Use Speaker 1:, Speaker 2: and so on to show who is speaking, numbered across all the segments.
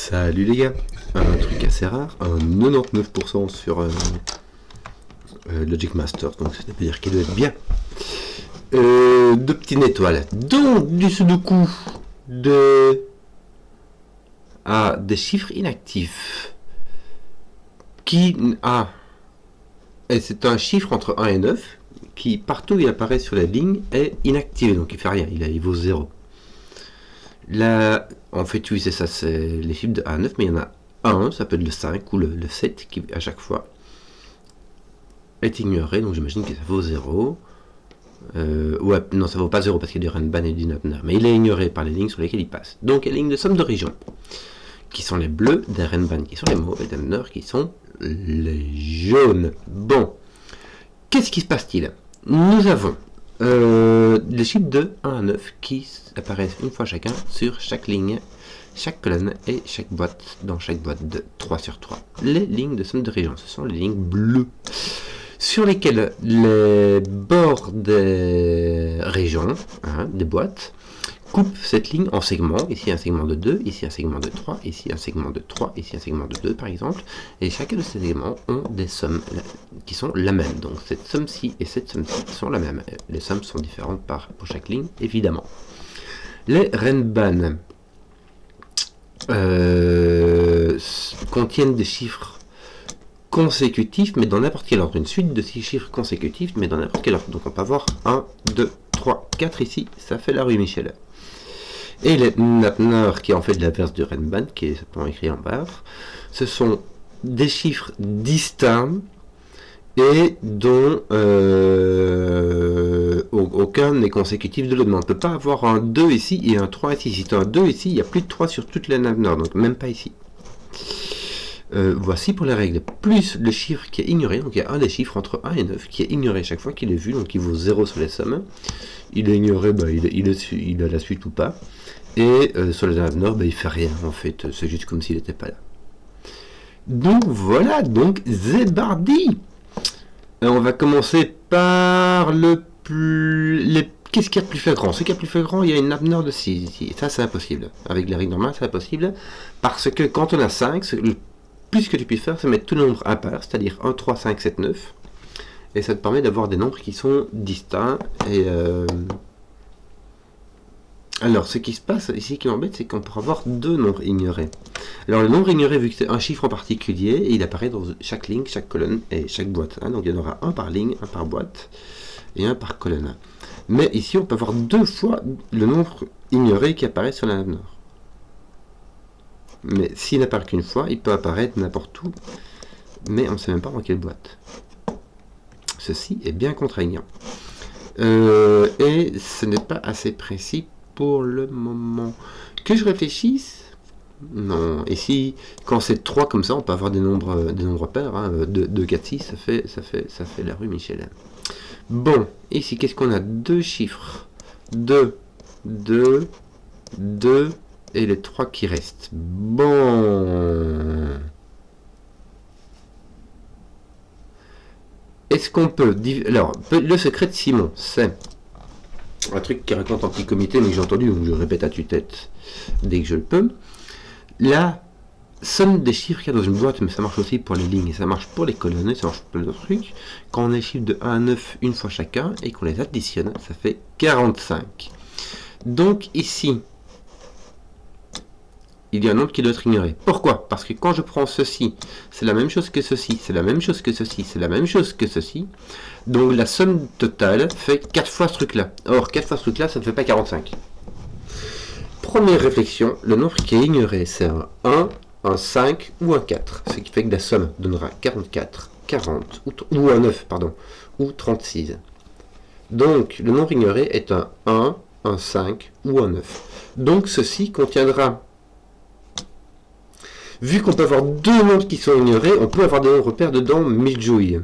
Speaker 1: Salut les gars, un truc assez rare, un 99% sur Logic Master, donc ça veut dire qu'il doit être bien. Deux petites étoiles, donc du sudoku de des chiffres inactifs qui et c'est un chiffre entre 1 et 9 qui partout où il apparaît sur la ligne est inactivé, donc il fait rien, il vaut 0. Là, en fait, oui, c'est ça, c'est les chiffres de 1 à 9, mais il y en a un, ça peut être le 5 ou le 7, qui à chaque fois est ignoré, donc j'imagine que ça vaut 0. Ouais, non, ça vaut pas 0 parce qu'il y a du Renban et du Napner, mais il est ignoré par les lignes sur lesquelles il passe. Donc, il y a les lignes de somme de région, qui sont les bleus, des Renban qui sont les mauves, et des Napner qui sont les jaunes. Bon, qu'est-ce qui se passe-t-il? Nous avons les chiffres de 1 à 9 qui apparaissent une fois chacun sur chaque ligne, chaque colonne et chaque boîte, dans chaque boîte de 3 sur 3. Les lignes de somme de région, ce sont les lignes bleues, sur lesquelles les bords des régions, des boîtes, coupent cette ligne en segments. Ici un segment de 2, ici un segment de 3, ici un segment de 3, ici un segment de 2 par exemple. Et chacun de ces segments ont des sommes qui sont la même. Donc cette somme-ci et cette somme-ci sont la même. Les sommes sont différentes pour chaque ligne, évidemment. Les Renban contiennent des chiffres consécutifs, mais dans n'importe quel ordre. Une suite de 6 chiffres consécutifs, mais dans n'importe quel ordre. Donc on peut avoir 1, 2, 3, 4 ici. Ça fait la rue Michel. Et les Napner, qui est en fait l'inverse du Renban, qui est simplement écrit en barre, ce sont des chiffres distincts et dont aucun n'est consécutif de l'autre. On ne peut pas avoir un 2 ici et un 3 ici. Si tu as un 2 ici, il n'y a plus de 3 sur toutes les Napner, donc même pas ici. Voici pour les règles. Plus le chiffre qui est ignoré, donc il y a un des chiffres entre 1 et 9 qui est ignoré chaque fois qu'il est vu, donc il vaut 0 sur les sommes. Il est ignoré, il a la suite ou pas. Et sur les Napner, il fait rien en fait, c'est juste comme s'il n'était pas là. Donc voilà, donc Zébardi. On va commencer par qu'est-ce qu'il y a de plus flagrant? Ce qu'il y a de plus flagrant, il y a une Napner de 6 ici. Ça, c'est impossible. Avec les règles normales, c'est impossible. Parce que quand on a 5, le plus que tu puisses faire, c'est mettre tous les nombres impairs, c'est-à-dire 1, 3, 5, 7, 9. Et ça te permet d'avoir des nombres qui sont distincts. Et alors, ce qui se passe ici qui m'embête, c'est qu'on pourra avoir deux nombres ignorés. Alors, le nombre ignoré, vu que c'est un chiffre en particulier, il apparaît dans chaque ligne, chaque colonne et chaque boîte. Donc, il y en aura un par ligne, un par boîte et un par colonne. Mais ici, on peut avoir deux fois le nombre ignoré qui apparaît sur la Napner. Mais s'il n'apparaît qu'une fois, il peut apparaître n'importe où, mais on ne sait même pas dans quelle boîte. Ceci est bien contraignant. Et ce n'est pas assez précis pour le moment. Que je réfléchisse? Non. Ici, quand c'est 3 comme ça, on peut avoir des nombres pairs. 2, 4, 6, ça fait la rue Michel. Bon, ici, qu'est-ce qu'on a? Deux chiffres. 2, 2, 2, et les 3 qui restent. Bon. Est-ce qu'on peut... Alors, le secret de Simon, c'est un truc qui raconte en petit comité, mais que j'ai entendu, donc je répète à tue-tête dès que je le peux. La somme des chiffres qu'il y a dans une boîte, mais ça marche aussi pour les lignes, et ça marche pour les colonnes, et ça marche pour plein d'autres trucs. Quand on a les chiffres de 1 à 9 une fois chacun, et qu'on les additionne, ça fait 45. Donc ici, il y a un nombre qui doit être ignoré. Pourquoi? Parce que quand je prends ceci, c'est la même chose que ceci, c'est la même chose que ceci, c'est la même chose que ceci. Donc la somme totale fait 4 fois ce truc-là. Or, 4 fois ce truc-là, ça ne fait pas 45. Première réflexion, le nombre qui est ignoré, c'est un 1, un 5 ou un 4. Ce qui fait que la somme donnera 44, 40, ou un 9, pardon, ou 36. Donc, le nombre ignoré est un 1, un 5 ou un 9. Donc, ceci contiendra... Vu qu'on peut avoir deux nombres qui sont ignorés, on peut avoir des nombres pairs dedans, mille jouilles.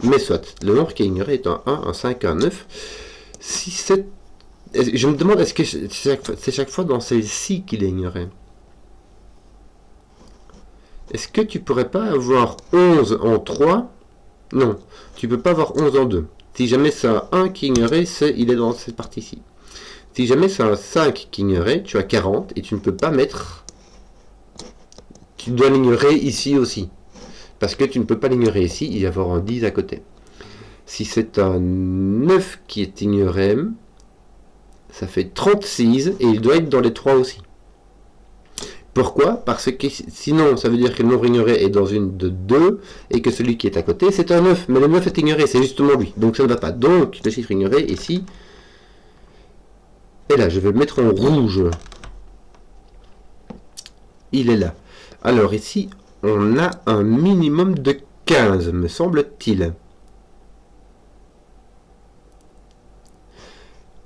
Speaker 1: Mais soit, le nombre qui est ignoré est un 1, un 5, un 9. Si c'est... Je me demande, est-ce que c'est chaque fois dans celle-ci qu'il est ignoré? Est-ce que tu pourrais pas avoir 11 en 3? Non, tu peux pas avoir 11 en 2. Si jamais c'est un 1 qui est ignoré, il est dans cette partie-ci. Si jamais c'est un 5 qui est ignoré, tu as 40 et tu ne peux pas mettre tu dois l'ignorer ici aussi. Parce que tu ne peux pas l'ignorer ici, il y a avoir un 10 à côté. Si c'est un 9 qui est ignoré, ça fait 36 et il doit être dans les 3 aussi. Pourquoi? Parce que sinon, ça veut dire que le nombre ignoré est dans une de 2 et que celui qui est à côté, c'est un 9. Mais le 9 est ignoré, c'est justement lui. Donc ça ne va pas. Donc le chiffre ignoré ici. Et là, je vais le mettre en rouge. Il est là. Alors ici, on a un minimum de 15, me semble-t-il.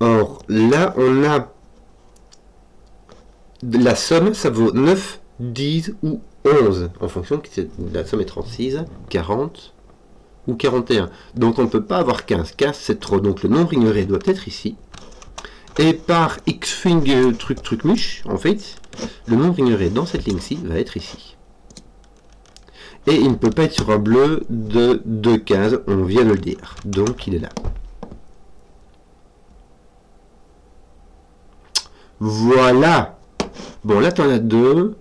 Speaker 1: Or, là, on a la somme, ça vaut 9, 10 ou 11, en fonction que la somme est 36, 40 ou 41. Donc on ne peut pas avoir 15. 15, c'est trop. Donc le nombre ignoré doit être ici. Et par X-Fing truc muche, en fait, le nombre ignoré dans cette ligne-ci va être ici. Et il ne peut pas être sur un bleu de 15, on vient de le dire. Donc il est là. Voilà. Bon, là, tu en as 2,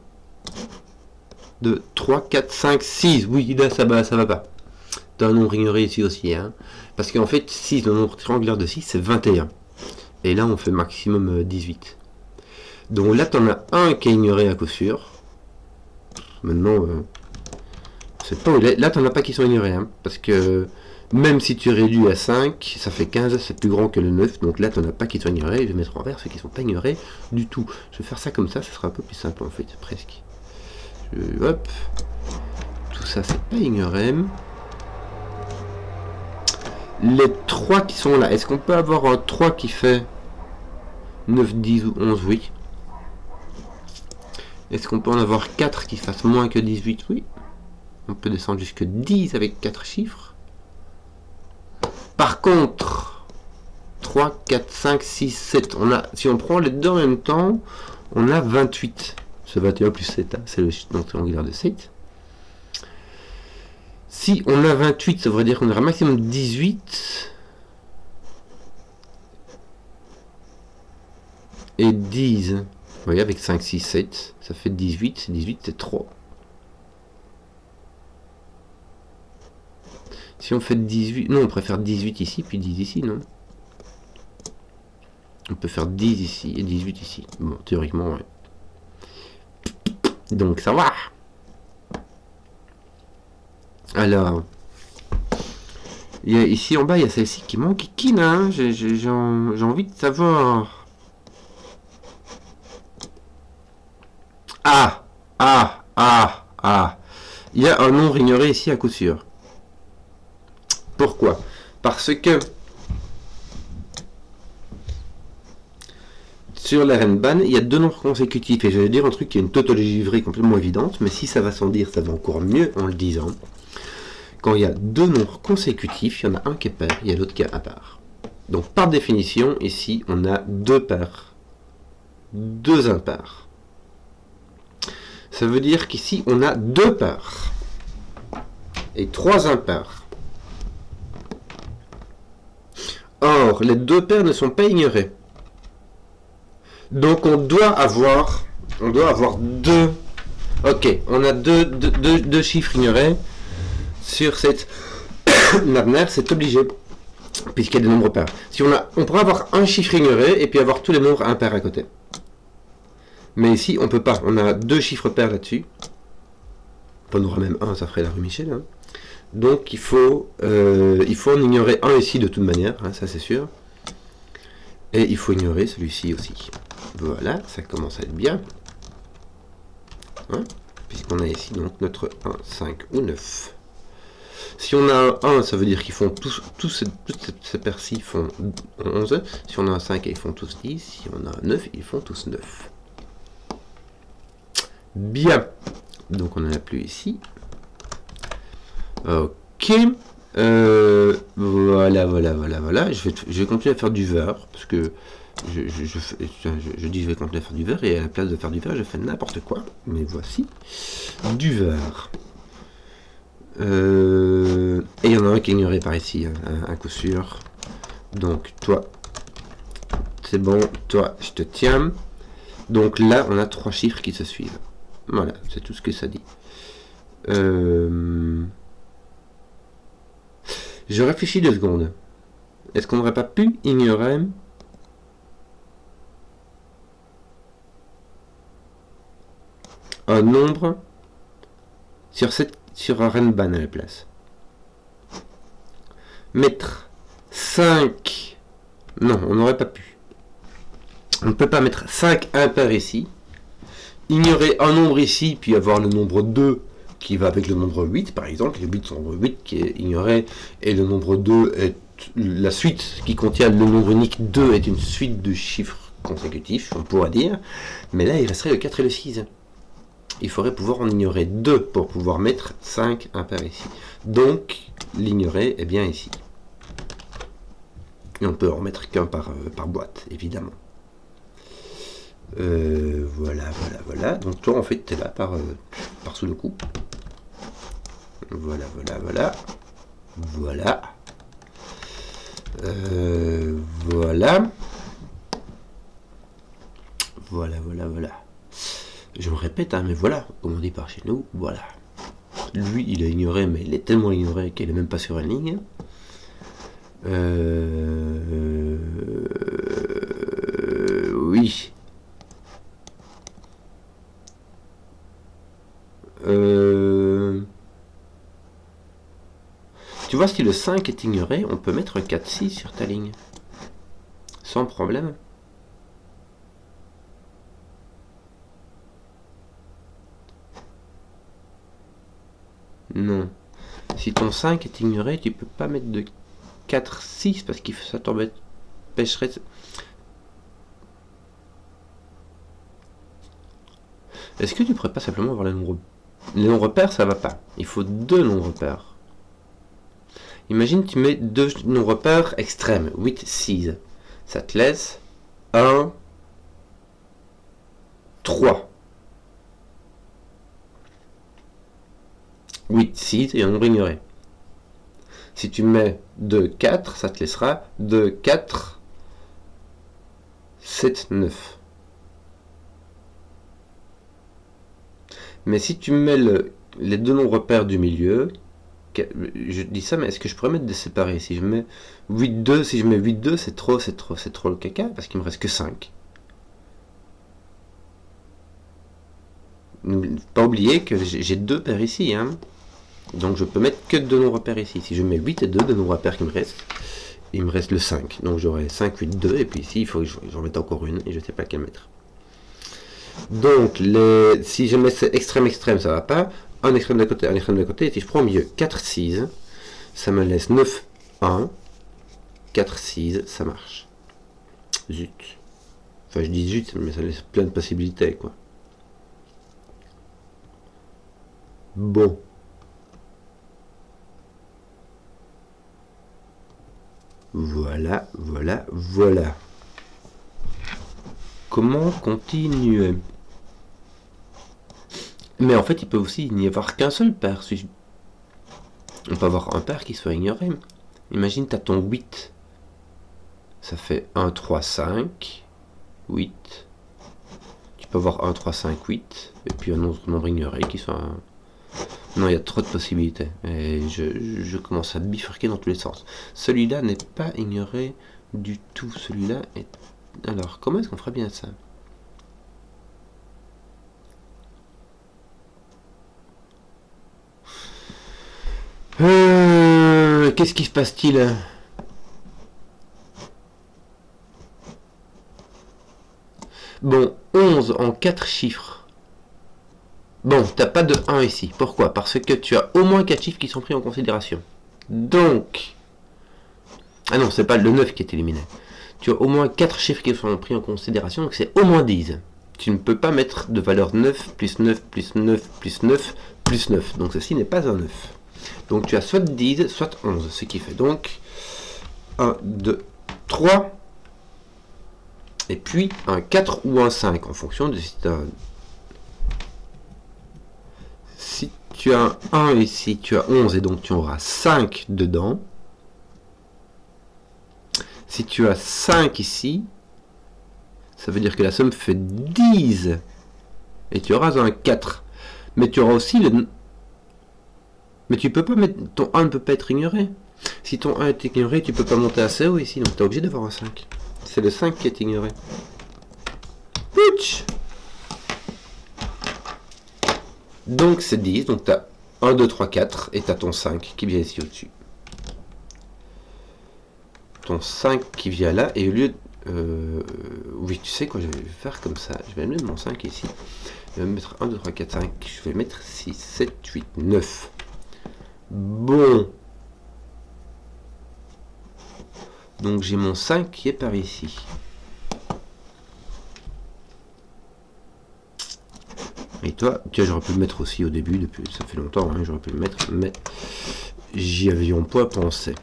Speaker 1: 3, 4, 5, 6. Oui, là, ça va pas. Tu as un nombre ignoré ici aussi. Hein. Parce qu'en fait, 6, le nombre triangulaire de 6, c'est 21. Et là, on fait maximum 18. Donc là, tu en as un qui est ignoré à coup sûr. Maintenant, c'est pas... Là, tu n'en as pas qui sont ignorés. Hein, parce que même si tu réduis à 5, ça fait 15, c'est plus grand que le 9. Donc là, tu n'en as pas qui sont ignorés. Je vais mettre en vert ceux qui ne sont pas ignorés du tout. Je vais faire ça comme ça sera un peu plus simple en fait, presque. Hop. Tout ça, c'est pas ignoré. Les 3 qui sont là, est-ce qu'on peut avoir un 3 qui fait 9, 10 ou 11? Oui. Est-ce qu'on peut en avoir 4 qui fassent moins que 18? Oui. On peut descendre jusque 10 avec 4 chiffres. Par contre, 3, 4, 5, 6, 7, si on prend les deux en même temps, on a 28. C'est 21 plus 7, hein, c'est le nombre triangulaire de 7. Si on a 28, ça veut dire qu'on aura maximum 18. Et 10. Vous voyez, avec 5, 6, 7, ça fait 18. 18, c'est 3. Si on fait 18... Non, on préfère 18 ici, puis 10 ici, non? On peut faire 10 ici et 18 ici. Bon, théoriquement, ouais. Donc, ça va. Alors... ici, en bas, il y a celle-ci qui manque. Qui n'a? J'ai envie de savoir. Ah! Ah! Ah! Ah! Il y a un nombre ignoré ici à coup sûr. Pourquoi? Parce que sur la Renban, il y a deux nombres consécutifs. Et j'allais dire un truc qui est une tautologie vraie complètement évidente, mais si ça va sans dire, ça va encore mieux en le disant. Quand il y a deux nombres consécutifs, il y en a un qui est pair, il y a l'autre qui est impar. Donc par définition, ici, on a deux pairs, deux impairs. Ça veut dire qu'ici, on a deux pairs et trois impairs. Or, les deux paires ne sont pas ignorés. Donc on doit avoir deux. Ok, on a deux chiffres ignorés sur cette nappe, c'est obligé, puisqu'il y a des nombres pairs. Si on pourrait avoir un chiffre ignoré et puis avoir tous les nombres impairs à côté. Mais ici, on peut pas. On a deux chiffres pairs là-dessus. On aura même un, ça ferait la rue Michel. Hein. Donc il faut en ignorer un ici de toute manière, hein, ça c'est sûr. Et il faut ignorer celui-ci aussi. Voilà, ça commence à être bien. Hein, puisqu'on a ici donc notre 1, 5 ou 9. Si on a un 1, ça veut dire qu'ils font toutes ces paires-ci font 11. Si on a un 5, ils font tous 10. Si on a un 9, ils font tous 9. Bien. Donc on n'en a plus ici. Ok. Voilà. Je vais continuer à faire du vert. Parce que je dis je vais continuer à faire du vert. Et à la place de faire du vert, je fais n'importe quoi. Mais voici. Du vert. Et il y en a un qui est ignoré par ici. Un coup sûr. Donc toi. C'est bon. Toi, je te tiens. Donc là, on a trois chiffres qui se suivent. Voilà, c'est tout ce que ça dit. Je réfléchis 2 secondes. Est-ce qu'on n'aurait pas pu ignorer un nombre sur un Renban à la place? Mettre 5... Non, on n'aurait pas pu. On ne peut pas mettre 5 impairs ici, ignorer un nombre ici, puis avoir le nombre 2 qui va avec le nombre 8, par exemple. Les 8 sont le nombre 8 qui est ignoré, et le nombre 2 est la suite qui contient le nombre unique 2 est une suite de chiffres consécutifs, on pourrait dire. Mais là, il resterait le 4 et le 6. Il faudrait pouvoir en ignorer 2 pour pouvoir mettre 5 impairs ici. Donc, l'ignorer est bien ici. Et on peut en mettre qu'un par boîte, évidemment. Voilà. Donc toi, en fait, tu es là par sous le coup. Voilà. Voilà. Je me répète, hein, mais voilà, comme on dit par chez nous, voilà. Lui, il a ignoré, mais il est tellement ignoré qu'il est même pas sur une ligne. Oui. Tu vois, si le 5 est ignoré, on peut mettre 4-6 sur ta ligne. Sans problème. Non. Si ton 5 est ignoré, tu peux pas mettre de 4-6 parce que ça t'empêcherait. Est-ce que tu pourrais pas simplement avoir les nombres pairs, ça va pas. Il faut 2 nombres pairs. Imagine tu mets 2 nombres pairs extrêmes, 8, 6. Ça te laisse 1, 3. 8, 6 et un nombre ignoré. Si tu mets 2, 4, ça te laissera 2, 4, 7, 9. Mais si tu mets les 2 nombres pairs du milieu, je dis ça, mais est-ce que je pourrais mettre des séparés? Si je mets 8, 2, si je mets 8, 2, c'est trop le caca, parce qu'il me reste que 5. Pas oublier que j'ai 2 paires ici, hein. Donc je peux mettre que 2 nombres pairs ici. Si je mets 8 et 2, 2 nombres pairs qui me restent, il me reste le 5. Donc j'aurai 5, 8, 2, et puis ici, il faut que j'en mette encore une, et je ne sais pas quelle mettre. Donc, si je mets extrême, ça va pas. Un extrême d'un côté, un extrême d'un côté. Et si je prends au milieu 4, 6, ça me laisse 9, 1. 4, 6, ça marche. Zut. Enfin, je dis zut, mais ça laisse plein de possibilités, quoi. Bon. Voilà. Comment continuer? Mais en fait, il peut aussi n'y avoir qu'un seul paire. On peut avoir un paire qui soit ignoré. Imagine, tu as ton 8. Ça fait 1, 3, 5, 8. Tu peux avoir 1, 3, 5, 8. Et puis un autre nombre ignoré qui soit... Non, il y a trop de possibilités. Et je commence à bifurquer dans tous les sens. Celui-là n'est pas ignoré du tout. Celui-là est... Alors, comment est-ce qu'on ferait bien ça? Qu'est-ce qui se passe-t-il? Bon, 11 en 4 chiffres. Bon, t'as pas de 1 ici. Pourquoi? Parce que tu as au moins 4 chiffres qui sont pris en considération. Donc... Ah non, c'est pas le 9 qui est éliminé. Tu as au moins 4 chiffres qui sont pris en considération, donc c'est au moins 10. Tu ne peux pas mettre de valeur 9, plus 9, plus 9, plus 9, plus 9. Donc ceci n'est pas un 9. Donc tu as soit 10, soit 11, ce qui fait donc 1, 2, 3, et puis un 4 ou un 5, en fonction de si tu as un 1 ici, tu as 11, et donc tu auras 5 dedans. Si tu as 5 ici, ça veut dire que la somme fait 10. Et tu auras un 4. Mais tu auras aussi le... Mais tu peux pas mettre... Ton 1 ne peut pas être ignoré. Si ton 1 est ignoré, tu peux pas monter assez haut ici. Donc tu es obligé d'avoir un 5. C'est le 5 qui est ignoré. Pouch. Donc c'est 10. Donc tu as 1, 2, 3, 4. Et tu as ton 5 qui vient ici au-dessus. Ton 5 qui vient là. Et au lieu de... oui, tu sais quoi, je vais faire comme ça. Je vais mettre mon 5 ici. Je vais mettre 1, 2, 3, 4, 5. Je vais mettre 6, 7, 8, 9. Bon. Donc j'ai mon 5 qui est par ici. Et toi, tu vois, j'aurais pu le mettre aussi au début, depuis ça fait longtemps, hein, j'aurais pu le mettre, mais j'y avions pas pensé.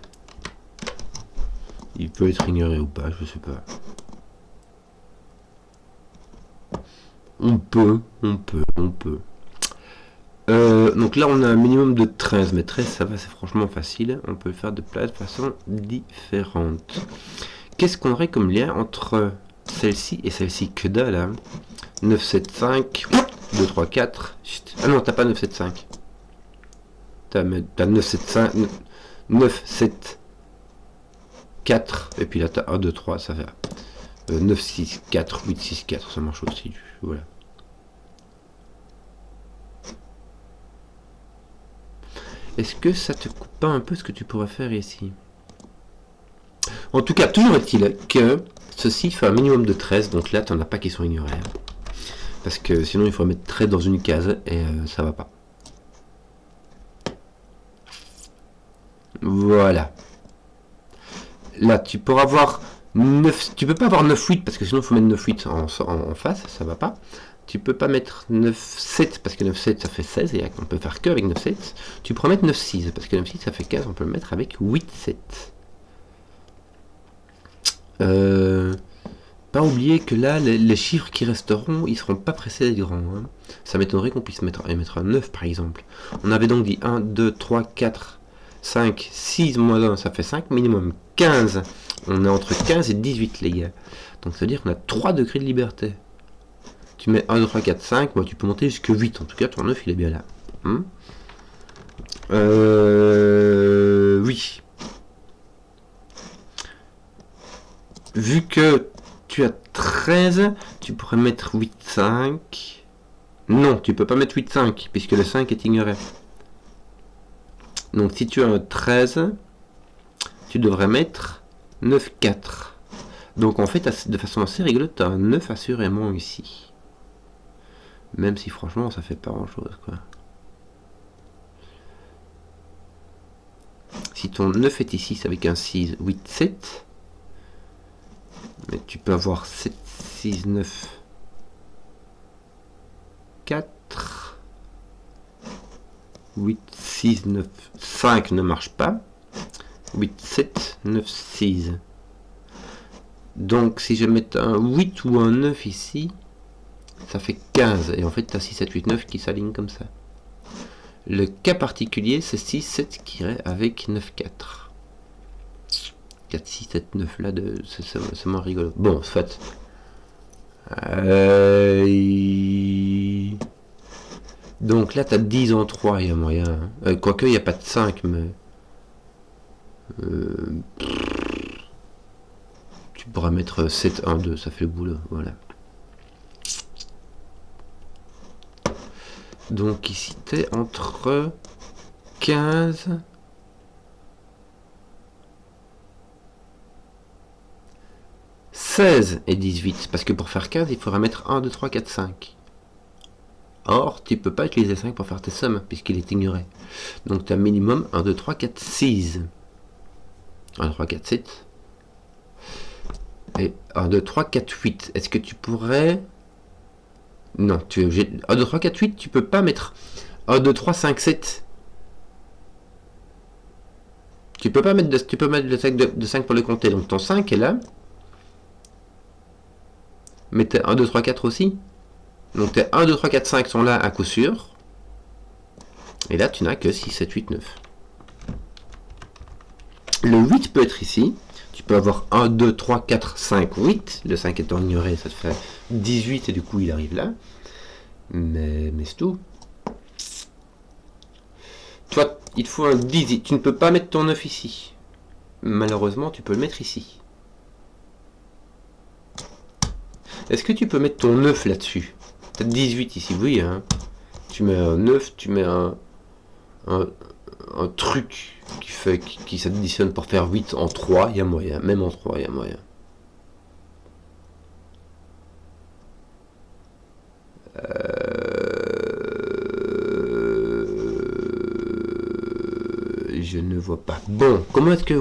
Speaker 1: Il peut être ignoré ou pas, je sais pas. On peut. Donc là, on a un minimum de 13, mais 13, ça va, c'est franchement facile. On peut le faire de façon différente. Qu'est-ce qu'on aurait comme lien entre celle-ci et celle-ci? Que dalle, hein. 9, 7, 5, 2, 3, 4. Chut. Ah non, t'as pas 9, 7, 5. T'as 9, 7, 5, 9, 7, 4. Et puis là, t'as 1, 2, 3, ça va. 9, 6, 4, 8, 6, 4, ça marche aussi. Voilà. Est-ce que ça te coupe pas un peu ce que tu pourrais faire ici? En tout cas, toujours est-il que ceci fait un minimum de 13, donc là, tu n'en as pas qui sont ignorés. Parce que sinon, il faut mettre 13 dans une case et ça va pas. Voilà. Là, tu pourras avoir 9... Tu peux pas avoir 9, 8, parce que sinon, il faut mettre 9, 8 en face, ça va pas. Tu peux pas mettre 9, 7, parce que 9, 7, ça fait 16, et on peut faire que avec 9, 7. Tu pourrais mettre 9, 6, parce que 9, 6, ça fait 15, on peut le mettre avec 8, 7. Pas oublier que là, les chiffres qui resteront, ils seront pas pressés d'être grands. Hein. Ça m'étonnerait qu'on puisse mettre un 9, par exemple. On avait donc dit 1, 2, 3, 4, 5, 6 moins 1, ça fait 5, minimum 15. On est entre 15 et 18, les gars. Donc ça veut dire qu'on a 3 degrés de liberté. Tu mets 1, 2, 3, 4, 5, moi tu peux monter jusqu'à 8. En tout cas, ton 9, il est bien là. Oui. Vu que tu as 13, tu pourrais mettre 8, 5. Non, tu peux pas mettre 8, 5, puisque le 5 est ignoré. Donc si tu as un 13, tu devrais mettre 9, 4. Donc en fait, de façon assez rigolote, tu as un 9 assurément ici. Même si franchement, ça fait pas grand chose, quoi. Si ton 9 est ici, c'est avec un 6, 8, 7. Mais tu peux avoir 7, 6, 9, 4, 8, 6, 9, 5 ne marche pas. 8, 7, 9, 6. Donc si je mets un 8 ou un 9 ici, ça fait 15. Et en fait, tu as 6, 7, 8, 9 qui s'alignent comme ça. Le cas particulier, c'est 6, 7 qui irait avec 9, 4. 4, 6, 7, 9 là, c'est moins rigolo. Bon, soit. Donc là, tu as 10 en 3, il y a moyen. Quoique, il n'y a pas de 5, mais... tu pourras mettre 7, 1, 2, ça fait le boulot, voilà. Donc ici, tu es entre 15... 16 et 18, parce que pour faire 15, il faudra mettre 1, 2, 3, 4, 5. Or, tu peux pas utiliser 5 pour faire tes sommes, puisqu'il est ignoré. Donc tu as minimum 1, 2, 3, 4, 6. 1, 2, 3, 4, 7. Et 1, 2, 3, 4, 8. Est-ce que tu pourrais... Non, tu es obligé... 1, 2, 3, 4, 8, tu peux pas mettre 1, 2, 3, 5, 7. Tu peux pas mettre de... Tu peux mettre le 5 de 5 pour le compter. Donc ton 5 est là. Mais t'es 1, 2, 3, 4 aussi. Donc tes 1, 2, 3, 4, 5 sont là à coup sûr. Et là, tu n'as que 6, 7, 8, 9. Le 8 peut être ici. Tu peux avoir 1, 2, 3, 4, 5, 8. Le 5 étant ignoré, ça te fait 18 et du coup, il arrive là. Mais c'est tout. Toi, il te faut un 10. Tu ne peux pas mettre ton 9 ici. Malheureusement, tu peux le mettre ici. Est-ce que tu peux mettre ton 9 là-dessus? T'as 18 ici, oui, hein. Tu mets un 9, tu mets un truc qui s'additionne pour faire 8 en 3, il y a moyen. Même en 3, il y a moyen. Je ne vois pas. Bon, comment est-ce que,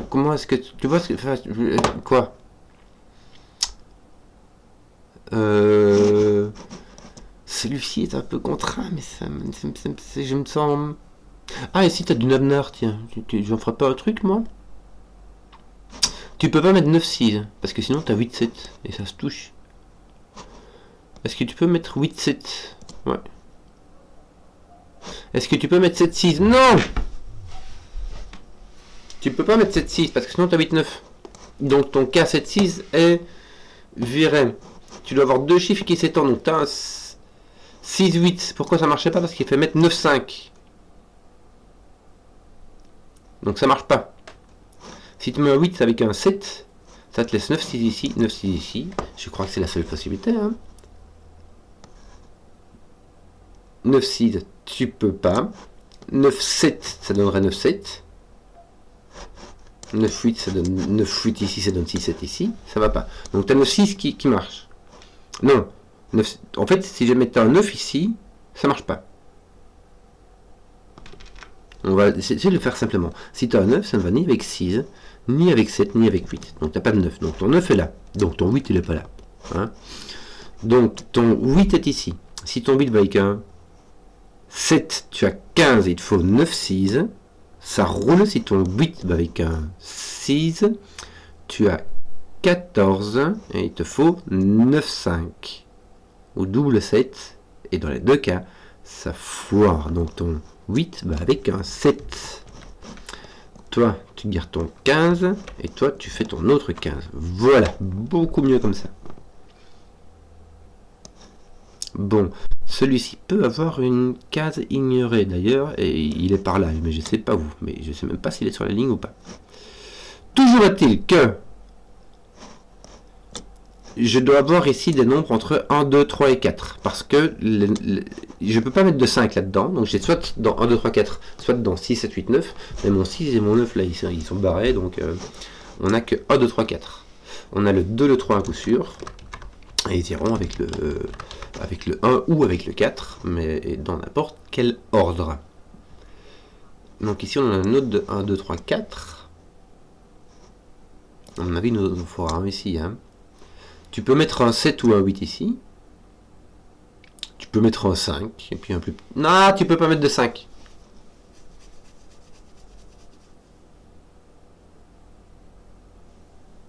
Speaker 1: comment est-ce que, tu vois ce que, enfin, quoi? Celui-ci est un peu contraint, mais je me sens. Ah, et si t'as du Nabnar, tiens, j'en ferai pas un truc, moi? Tu peux pas mettre 9-6, parce que sinon t'as 8-7, et ça se touche. Est-ce que tu peux mettre 8-7? Ouais. Est-ce que tu peux mettre 7-6? Non! Tu peux pas mettre 7-6, parce que sinon t'as 8-9. Donc ton K7-6 est viré. Tu dois avoir deux chiffres qui s'étendent, donc t'as un 6-8. Pourquoi ça marchait pas? Parce qu'il fait mettre 9-5. Donc ça marche pas. Si tu mets un 8 avec un 7, ça te laisse 9-6 ici, 9-6 ici. Je crois que c'est la seule possibilité. Hein. 9-6, tu peux pas. 9-7, ça donnerait 9-7. 9-8, ça donne 9-8 ici, ça donne 6-7 ici. Ça va pas. Donc tu as 9-6 qui marche. Non. 9, en fait, si je mettais un 9 ici, ça marche pas. On va essayer de le faire simplement. Si tu as un 9, ça ne va ni avec 6, ni avec 7, ni avec 8. Donc tu n'as pas de 9. Donc ton 9 est là. Donc ton 8, il n'est pas là. Hein. Donc ton 8 est ici. Si ton 8 va avec un 7, tu as 15, il te faut 9, 6. Ça roule. Si ton 8 va avec un 6, tu as 14 et il te faut 9, 5. Ou double 7. Et dans les deux cas, ça foire. Donc ton 8 va avec un 7. Toi, tu gardes ton 15 et toi, tu fais ton autre 15. Voilà, beaucoup mieux comme ça. Bon, celui-ci peut avoir une case ignorée d'ailleurs, et il est par là, mais je ne sais pas où, mais je ne sais même pas s'il est sur la ligne ou pas. Toujours est-il que je dois avoir ici des nombres entre 1, 2, 3 et 4, parce que je ne peux pas mettre de 5 là-dedans, donc j'ai soit dans 1, 2, 3, 4, soit dans 6, 7, 8, 9, mais mon 6 et mon 9 là, ils sont barrés, donc on n'a que 1, 2, 3, 4. On a le 2, le 3 à coup sûr, et ils iront avec le 1 ou avec le 4, mais dans n'importe quel ordre. Donc ici on a un autre de 1, 2, 3, 4. À mon avis, il nous faudra un ici. Hein. Tu peux mettre un 7 ou un 8 ici. Tu peux mettre un 5, et puis un plus... Non, tu peux pas mettre de 5.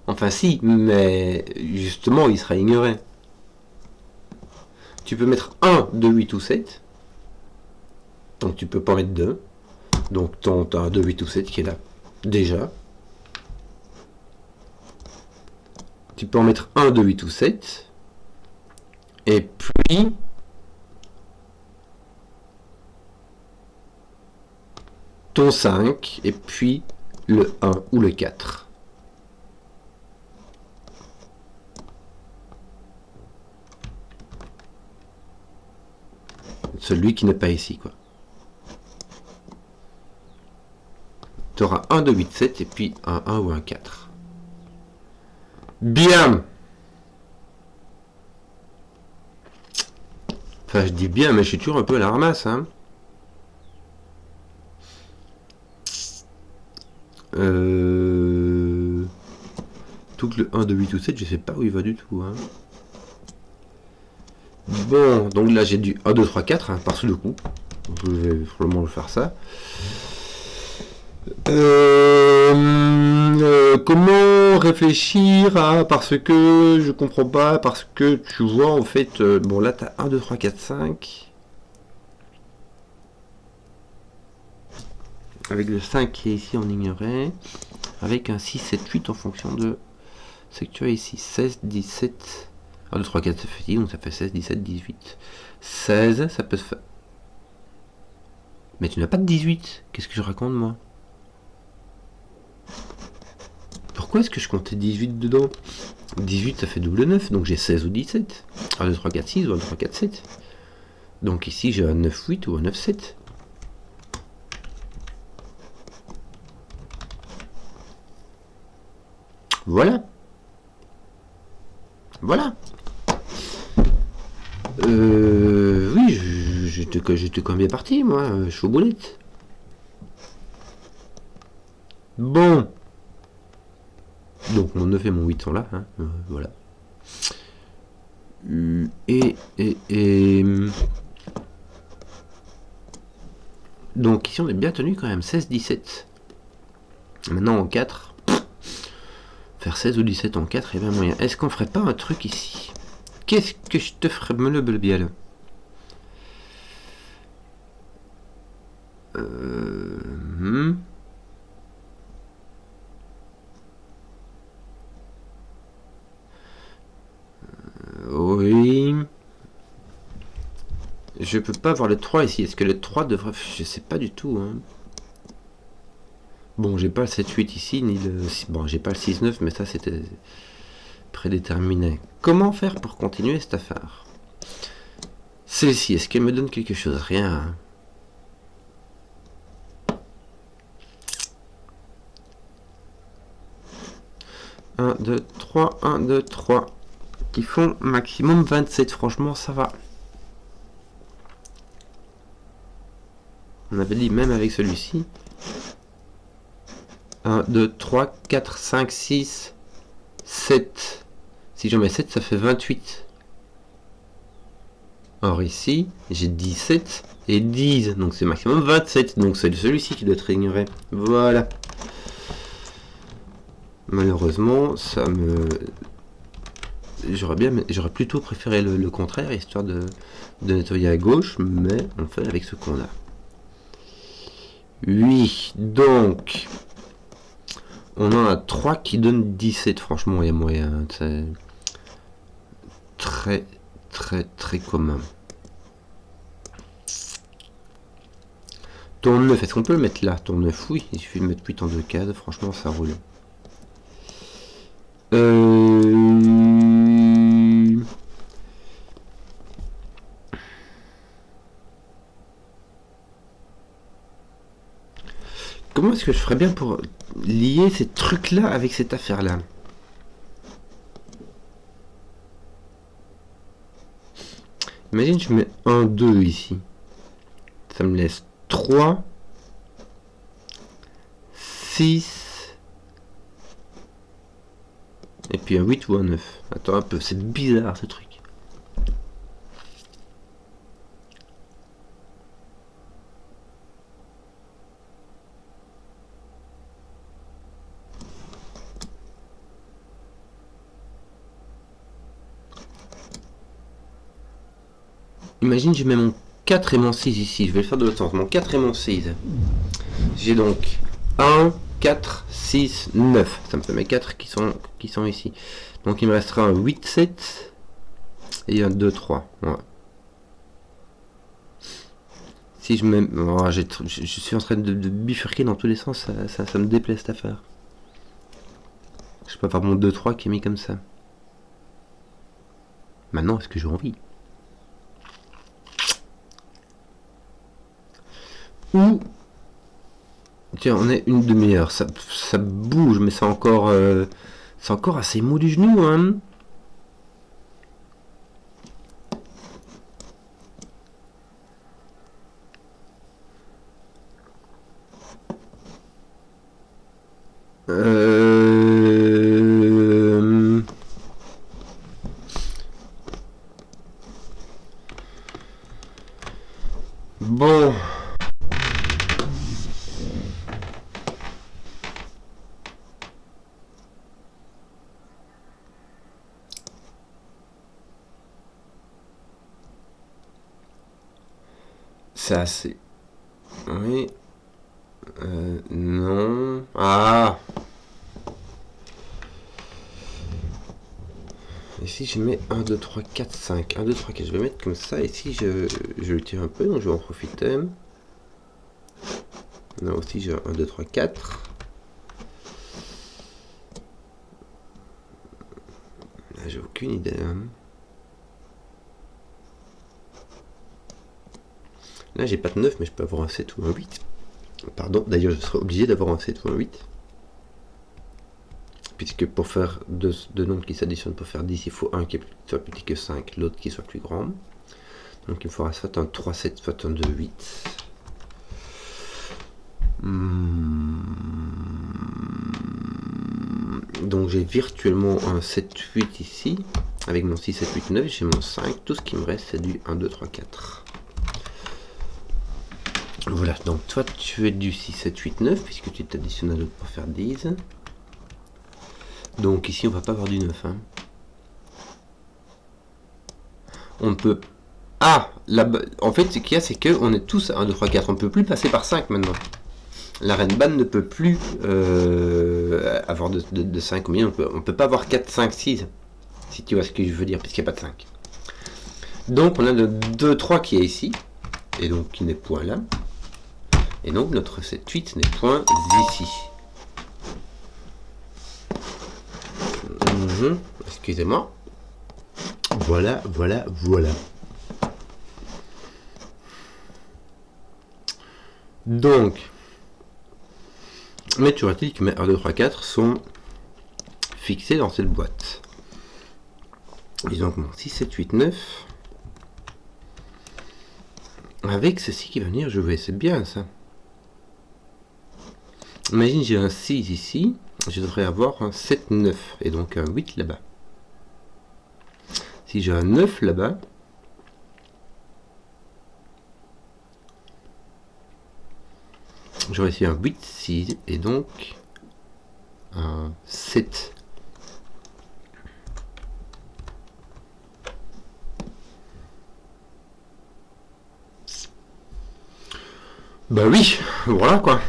Speaker 1: Enfin si, mais justement, il sera ignoré. Tu peux mettre 1, 2, 8 ou 7. Donc tu peux pas mettre 2. Donc tu as un 2, 8 ou 7 qui est là. Déjà. Tu peux en mettre 1, 2, 8 ou 7. Et puis... ton 5. Et puis le 1 ou le 4. Celui qui n'est pas ici, quoi. Tu auras 1, 2, 8, 7 et puis un 1 ou un 4. Bien. Enfin, je dis bien, mais je suis toujours un peu à la ramasse. Hein. Tout que le 1, 2, 8 ou 7, je sais pas où il va du tout. Hein. Bon, donc là j'ai du 1, 2, 3, 4 hein, par le coup. Donc, je vais probablement faire ça. Comment réfléchir à... Parce que je comprends pas, parce que tu vois en fait... bon là t'as 1, 2, 3, 4, 5. Avec le 5 qui est ici en ignoré. Avec un 6, 7, 8 en fonction de... C'est que tu as ici 16, 17... 1, 2, 3, 4, ça fait 10, donc ça fait 16, 17, 18. 16, ça peut se faire... Mais tu n'as pas de 18. Qu'est-ce que je raconte, moi? Pourquoi est-ce que je comptais 18 dedans? 18, ça fait double 9, donc j'ai 16 ou 17. 1, 2, 3, 4, 6 ou 1, 2, 3, 4, 7. Donc ici, j'ai un 9, 8 ou un 9, 7. Voilà. Voilà. Oui, j'étais quand même bien parti, moi. Je suis aux boulettes. Bon. Donc mon 9 et mon 8 sont là. Hein. Voilà. Donc ici, on est bien tenu quand même. 16, 17. Maintenant, en 4. Faire 16 ou 17 en 4, il y a bien moyen. Est-ce qu'on ferait pas un truc ici? Qu'est-ce que je te ferais me le bien? Oui. Je peux pas avoir le 3 ici. Est-ce que le 3 devrait... Je sais pas du tout. Hein. Bon, j'ai pas le 7-8 ici, ni le... Bon, j'ai pas le 6-9, mais ça, c'était prédéterminé. Comment faire pour continuer cette affaire? Celle-ci, est-ce qu'elle me donne quelque chose? Rien. 1, 2, 3, 1, 2, 3. Qui font maximum 27. Franchement, ça va. On avait dit même avec celui-ci. 1, 2, 3, 4, 5, 6, 7. Si j'en mets 7, ça fait 28. Or ici, j'ai 17 et 10. Donc c'est maximum 27. Donc c'est celui-ci qui doit être ignoré. Voilà. Malheureusement, ça me... J'aurais plutôt préféré le contraire, histoire de nettoyer à gauche, mais on fait avec ce qu'on a. Oui, donc... On en a 3 qui donnent 17. Franchement, il y a moyen. C'est très, très, très commun. Ton 9, est-ce qu'on peut le mettre là? Ton 9, oui. Il suffit de mettre 8 en 2 cases. Franchement, ça roule. Comment est-ce que je ferais bien pour lier ces trucs-là avec cette affaire-là? Imagine, je mets 1, 2 ici. Ça me laisse 3, 6, et puis un 8 ou un 9. Attends un peu, c'est bizarre ce truc. Imagine, je mets mon 4 et mon 6 ici. Je vais le faire de l'autre sens. Mon 4 et mon 6. J'ai donc 1, 4, 6, 9. Ça me fait mes 4 qui sont ici. Donc il me restera un 8, 7 et un 2, 3. Ouais. Si je mets... Oh, je suis en train de bifurquer dans tous les sens. Ça me déplaît cette affaire. Je peux avoir mon 2, 3 qui est mis comme ça. Maintenant, est-ce que j'ai envie? Ou... Tiens, on est une demi-heure. Ça bouge, mais c'est encore assez mou du genou, hein. Bon. C'est assez... Oui. Non. Ah. Ici je mets 1, 2, 3, 4, 5. 1, 2, 3, 4. Je vais mettre comme ça. Ici je le tire un peu, donc je vais en profiter. Là aussi j'ai 1, 2, 3, 4. Là j'ai aucune idée. Hein. Là j'ai pas de 9, mais je peux avoir un 7 ou un 8. Pardon, d'ailleurs je serai obligé d'avoir un 7 ou un 8. Puisque pour faire deux nombres qui s'additionnent, pour faire 10, il faut un qui soit plus petit que 5, l'autre qui soit plus grand. Donc il me faudra soit un 3, 7, soit un 2, 8. Donc j'ai virtuellement un 7, 8 ici. Avec mon 6, 7, 8, 9, j'ai mon 5. Tout ce qui me reste, c'est du 1, 2, 3, 4. Voilà, donc toi tu es du 6, 7, 8, 9, puisque tu t'additionnes à l'autre pour faire 10. Donc ici on va pas avoir du 9. Hein. On peut... Ah là, en fait ce qu'il y a c'est qu'on est tous à 1, 2, 3, 4. On ne peut plus passer par 5 maintenant. La reine ban ne peut plus avoir de 5 au milieu. On peut pas avoir 4, 5, 6. Si tu vois ce que je veux dire, puisqu'il n'y a pas de 5. Donc on a le 2, 3 qui est ici. Et donc qui n'est point là. Et donc notre 7, 8 n'est point ici. Excusez-moi. Voilà. Donc, mais tu aurais-il que mes 1, 2, 3, 4 sont fixés dans cette boîte. Et donc mon 6, 7, 8, 9. Avec ceci qui va venir jouer, c'est bien ça. Imagine j'ai un 6 ici, je devrais avoir un 7, 9 et donc un 8 là-bas. Si j'ai un 9 là-bas, j'aurais ici un 8, 6 et donc un 7. Bah oui, voilà quoi.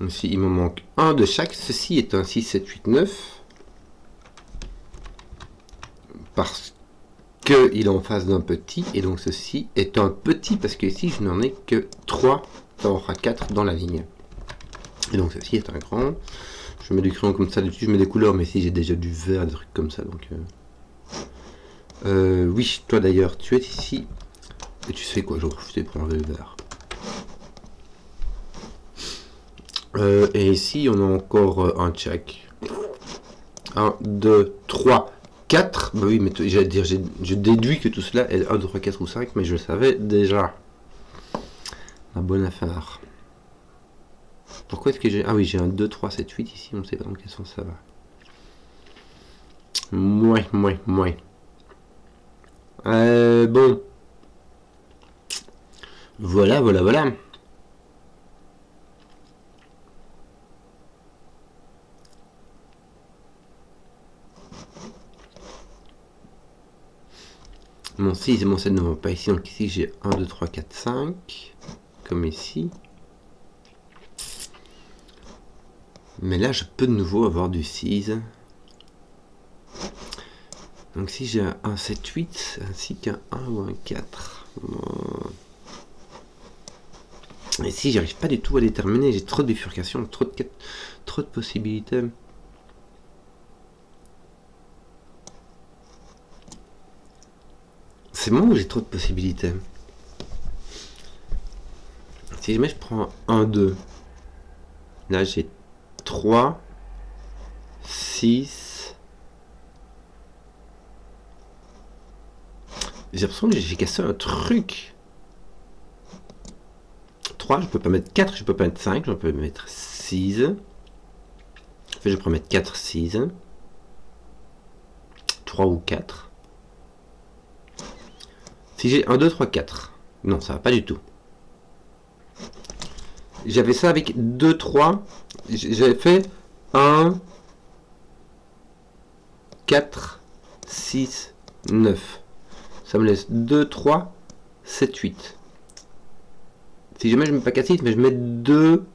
Speaker 1: Ici, il me manque un de chaque. Ceci est un 6, 7, 8, 9. Parce qu'il est en face d'un petit. Et donc ceci est un petit parce que ici, je n'en ai que 3. Ça aura 4 dans la ligne. Et donc ceci est un grand. Je mets du crayon comme ça. Dessus, je mets des couleurs. Mais ici, j'ai déjà du vert, des trucs comme ça. Donc, oui, toi d'ailleurs, tu es ici. Et tu sais quoi, je refuse pour enlever le vert. Et ici, on a encore un check. 1, 2, 3, 4. Bah oui, mais j'allais dire, je déduis que tout cela est 1, 2, 3, 4 ou 5, mais je le savais déjà. La bonne affaire. Pourquoi est-ce que j'ai... Ah oui, j'ai un 2, 3, 7, 8 ici, on ne sait pas dans quel sens ça va. Mouais. Bon. Voilà. Mon 6 et mon 7 ne vont pas ici, donc ici j'ai 1, 2, 3, 4, 5, comme ici. Mais là je peux de nouveau avoir du 6. Donc si j'ai un 7, 8, ainsi qu'un 1 ou un 4. Et si j'arrive pas du tout à déterminer, j'ai trop de bifurcations, trop de possibilités. C'est moi où j'ai trop de possibilités. Si jamais je prends 1, 2, là j'ai 3, 6. J'ai l'impression que j'ai cassé un truc. 3, je peux pas mettre 4, je peux pas mettre 5, je peux mettre 6. En fait, je peux mettre 4, 6. 3 ou 4. Si j'ai 1, 2, 3, 4. Non, ça va pas du tout. J'avais ça avec 2, 3. J'avais fait 1, 4, 6, 9. Ça me laisse 2, 3, 7, 8. Si jamais je mets pas 4, 6, mais je mets 2,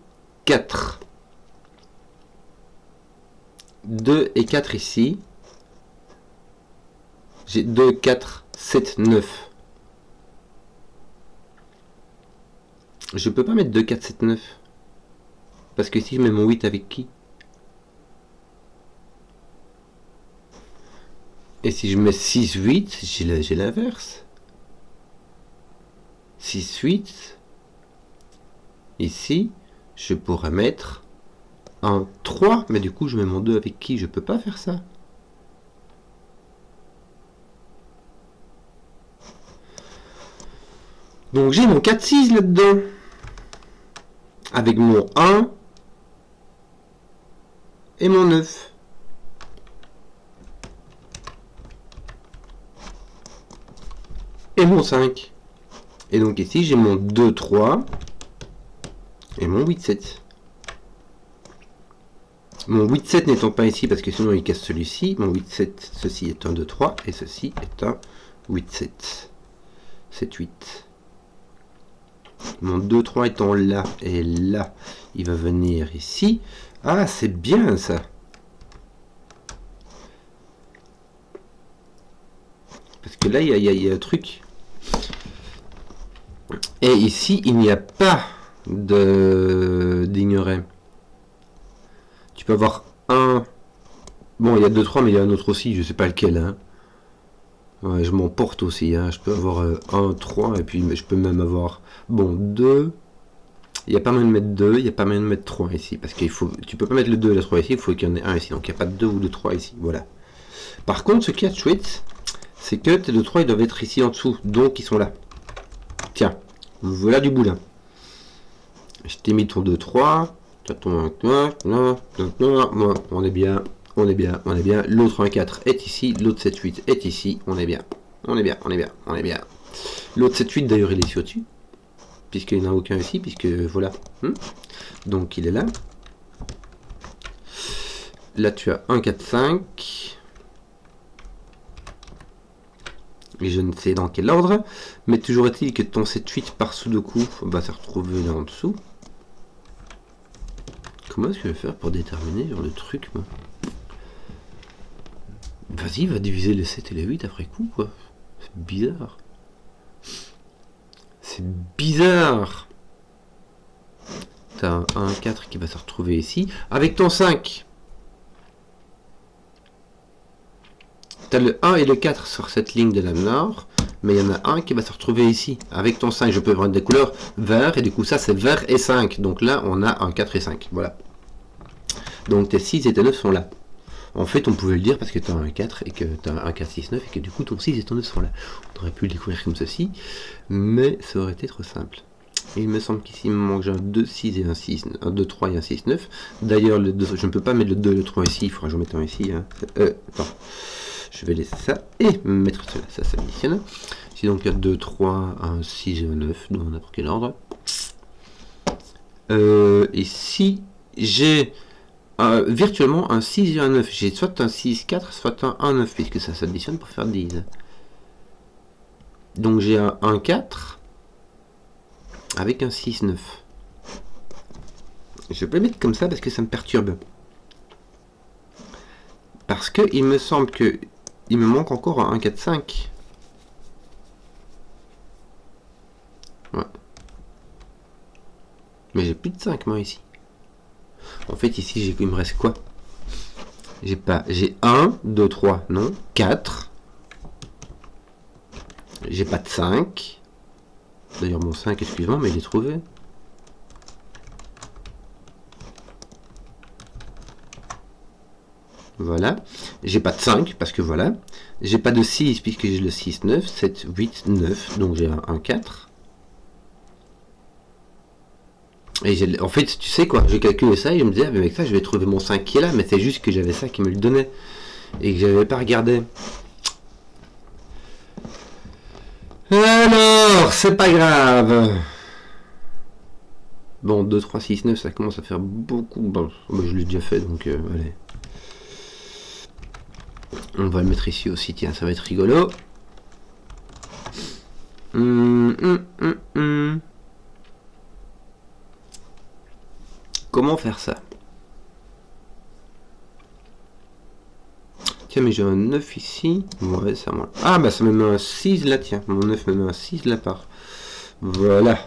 Speaker 1: 4. 2 et 4 ici. J'ai 2, 4, 7, 9. Je peux pas mettre 2, 4, 7, 9. Parce que si je mets mon 8 avec qui? Et si je mets 6, 8, j'ai l'inverse. 6, 8. Ici, je pourrais mettre un 3. Mais du coup, je mets mon 2 avec qui? Je peux pas faire ça. Donc j'ai mon 4, 6 là-dedans. Avec mon 1 et mon 9. Et mon 5. Et donc ici, j'ai mon 2, 3 et mon 8, 7. Mon 8, 7 n'étant pas ici parce que sinon il casse celui-ci. Mon 8, 7, ceci est un 2, 3 et ceci est un 8, 7. 7, 8. Mon 2, 3 étant là et là, il va venir ici. Ah, c'est bien ça. Parce que là, il y a un truc. Et ici, il n'y a pas d'ignorer. Tu peux avoir un... Bon, il y a 2, 3, mais il y a un autre aussi, je sais pas lequel. Hein. Ouais, je m'emporte aussi. Hein. Je peux avoir 1, 3, et puis je peux même avoir... Bon, 2... Il n'y a pas moyen de mettre 2, il n'y a pas moyen de mettre 3 ici. Parce qu'il faut... Tu peux pas mettre le 2 et le 3 ici, il faut qu'il y en ait un ici. Donc il n'y a pas de 2 ou de 3 ici. Voilà. Par contre, ce qui est chouette, c'est que tes 2, 3, ils doivent être ici en dessous. Donc ils sont là. Tiens, voilà du boulin. Je t'ai mis ton 2, 3. On est bien. On est bien, on est bien. L'autre 1, 4 est ici. L'autre 7, 8 est ici. On est bien. On est bien, on est bien, on est bien. L'autre 7, 8 d'ailleurs il est ici au-dessus. Puisqu'il n'y en a aucun ici. Puisque voilà. Donc il est là. Là tu as 1, 4, 5. Et je ne sais dans quel ordre. Mais toujours est-il que ton 7, 8 par Sudoku va se retrouver là en dessous. Comment est-ce que je vais faire pour déterminer le truc, moi? Vas-y, va diviser les 7 et les 8 après coup, quoi. C'est bizarre. C'est bizarre. T'as un 4 qui va se retrouver ici. Avec ton 5. T'as le 1 et le 4 sur cette ligne de la nord. Mais il y en a un qui va se retrouver ici. Avec ton 5, je peux prendre des couleurs vert. Et du coup, ça, c'est vert et 5. Donc là, on a un 4 et 5. Voilà. Donc tes 6 et tes 9 sont là. En fait, on pouvait le dire parce que tu as un 4 et que tu as un 4, 6, 9 et que du coup ton 6 et ton 9 sont là. On aurait pu le découvrir comme ceci, mais ça aurait été trop simple. Et il me semble qu'ici il me manque un 2, 6 et un 6, un 2, 3 et un 6, 9. D'ailleurs, je ne peux pas mettre le 2 et le 3 ici, il faudra que j'en mette un ici. Hein. Attends, je vais laisser ça et mettre cela, ça s'additionne. Si donc il y a 2, 3, un 6 et un 9, dans n'importe quel ordre. Ici, j'ai... virtuellement un 6 et un 9. J'ai soit un 6, 4, soit un 1, 9, puisque ça s'additionne pour faire 10. Donc j'ai un 1, 4 avec un 6, 9. Je peux le mettre comme ça parce que ça me perturbe. Parce que il me semble que il me manque encore un 1, 4, 5. Ouais. Mais j'ai plus de 5 moi ici. En fait ici il me reste quoi? J'ai 1, 2, 3, non, 4. J'ai pas de 5. D'ailleurs mon 5 est suivant, mais il est trouvé. Voilà. J'ai pas de 5 parce que voilà. J'ai pas de 6 puisque j'ai le 6, 9, 7, 8, 9. Donc j'ai un 1, 4. Et en fait, tu sais quoi, j'ai calculé ça et je me disais, avec ça, je vais trouver mon 5 qui est là, mais c'est juste que j'avais ça qui me le donnait et que j'avais pas regardé. Alors, c'est pas grave. Bon, 2, 3, 6, 9, ça commence à faire beaucoup. Bon, je l'ai déjà fait, donc allez. On va le mettre ici aussi, tiens, ça va être rigolo. Comment faire ça? Tiens, mais j'ai un 9 ici. Ouais, ça moi. Ah, bah ça me met un 6 là, tiens. Mon 9 me met un 6 là part. Voilà.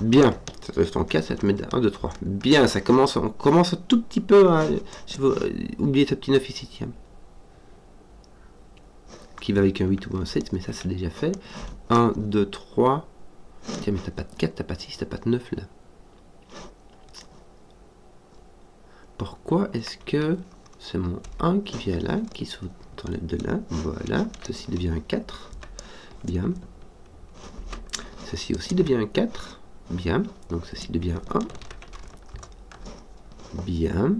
Speaker 1: Bien. Ça te lève ton 4, ça te met 1, 2, 3. Bien, ça commence, on commence un tout petit peu à... oublier ce petit 9 ici, tiens. Qui va avec un 8 ou un 7, mais ça c'est déjà fait. 1, 2, 3. Tiens, mais t'as pas de 4, t'as pas de 6, t'as pas de 9 là. Pourquoi est-ce que c'est mon 1 qui vient là, qui saute de là? Voilà, ceci devient un 4. Bien. Ceci aussi devient un 4. Bien. Donc ceci devient 1. Bien.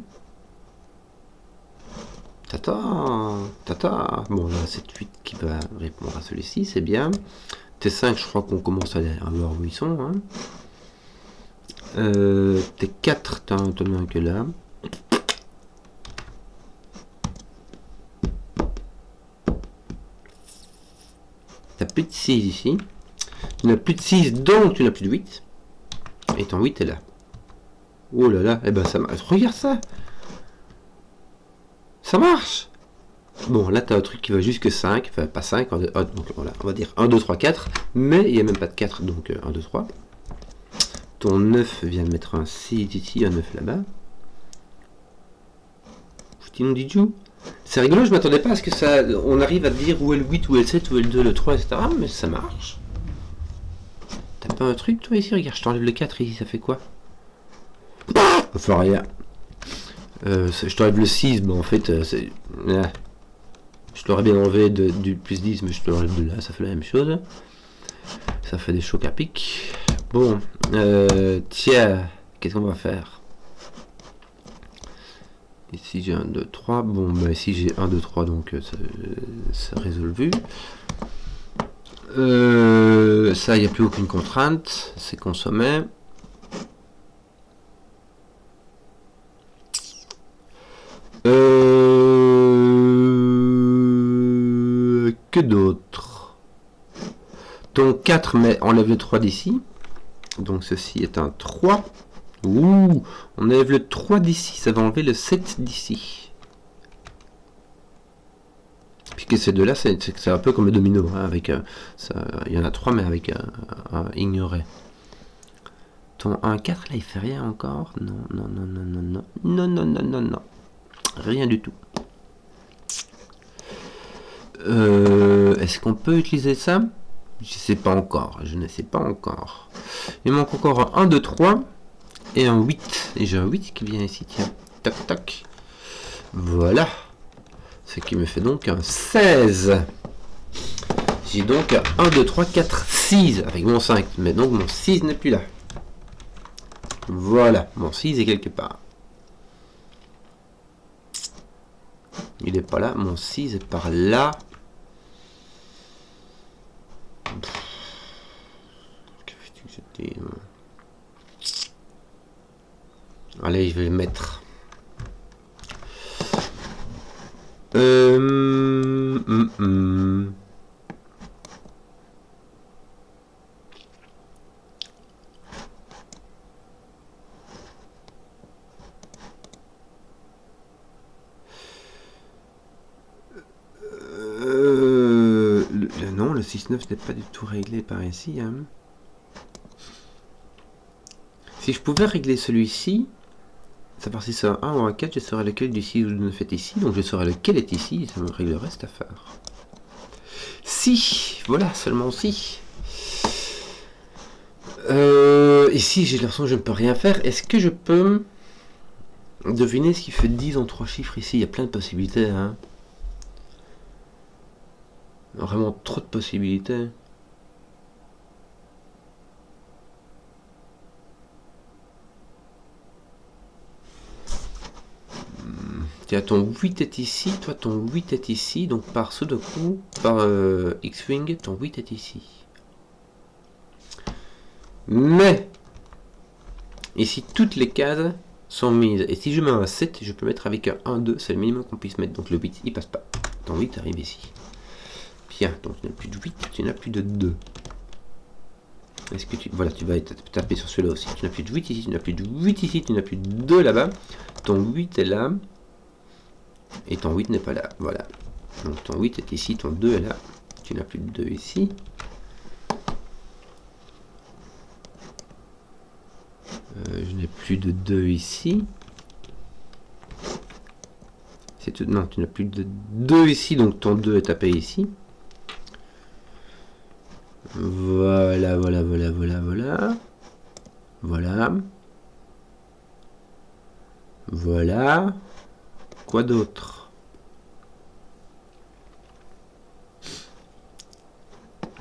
Speaker 1: Tata. Tata. Bon, là, c'est 8 qui va répondre à celui-ci, c'est bien. T5, je crois qu'on commence à voir où ils sont. Hein. T4, t'en as un que là. T'as plus de 6 ici. Tu n'as plus de 6, donc tu n'as plus de 8. Et ton 8 est là. Oh là là, eh ben ça marche. Regarde ça. Ça marche. Bon, là, tu as un truc qui va jusque 5. Enfin, pas 5. Donc voilà, on va dire 1, 2, 3, 4. Mais il n'y a même pas de 4. Donc 1, 2, 3. Ton 9 vient de mettre un 6 ici, un 9 là-bas. C'est rigolo, je m'attendais pas à ce que ça. On arrive à dire où est le 8, où est le 7, où est le 2, le 3, etc. Mais ça marche. T'as pas un truc toi ici? Regarde, je t'enlève le 4 ici, ça fait quoi? Enfin rien. Je t'enlève le 6, mais en fait, c'est. Je l'aurais bien enlevé du plus 10, mais je te l'enlève de là, ça fait la même chose. Ça fait des chocs à pic. Bon, tiens, qu'est-ce qu'on va faire? Ici j'ai 1, 2, 3. Bon, bah ici j'ai 1, 2, 3, donc c'est résolu. Ça, il n'y a plus aucune contrainte. C'est consommé. Que d'autre? Ton 4, mais enlève le 3 d'ici. Donc ceci est un 3. Ouh, on enlève le 3 d'ici, ça va enlever le 7 d'ici. Puisque ces deux-là, c'est un peu comme le domino. Hein, avec, il y en a 3, mais avec un ignoré. Ton 1-4, là, il fait rien encore? Non, non, non, non, non, non. Non, non, non, non, non. Rien du tout. Est-ce qu'on peut utiliser ça? Je sais pas encore. Je ne sais pas encore. Il manque encore un 1, 2, 3 et un 8. Et j'ai un 8 qui vient ici. Tiens. Tac, tac. Voilà. Ce qui me fait donc un 16. J'ai donc 1, 2, 3, 4, 6 avec mon 5. Mais donc mon 6 n'est plus là. Voilà. Mon 6 est quelque part. Il n'est pas là. Mon 6 est par là. Allez, je vais le mettre. Non, le 6-9 n'est pas du tout réglé par ici. Hein. Si je pouvais régler celui-ci, savoir si c'est un 1 ou un 4, je saurais lequel du 6 ou du 9 est ici, donc je saurais lequel est ici, et ça me réglerait cette affaire. Si, voilà, seulement si. Ici, j'ai l'impression que je ne peux rien faire. Est-ce que je peux deviner ce qui fait 10 en 3 chiffres ici? Il y a plein de possibilités. Hein. Vraiment trop de possibilités. Tiens, ton 8 est ici, toi ton 8 est ici, donc par Sudoku, par X-Wing, ton 8 est ici. Mais, ici toutes les cases sont mises, et si je mets un 7, je peux mettre avec un 1, 2, c'est le minimum qu'on puisse mettre, donc le 8, il passe pas. Ton 8 arrive ici. Bien, donc tu n'as plus de 8, tu n'as plus de 2. Est-ce que tu... Voilà, tu vas taper sur celui-là aussi. Tu n'as plus de 8 ici, tu n'as plus de 8 ici, tu n'as plus de 2 là-bas. Ton 8 est là. Et ton 8 n'est pas là. Voilà. Donc ton 8 est ici, ton 2 est là. Tu n'as plus de 2 ici. Je n'ai plus de 2 ici. Non, tu n'as plus de 2 ici, donc ton 2 est tapé ici. Voilà. Voilà. Quoi d'autre?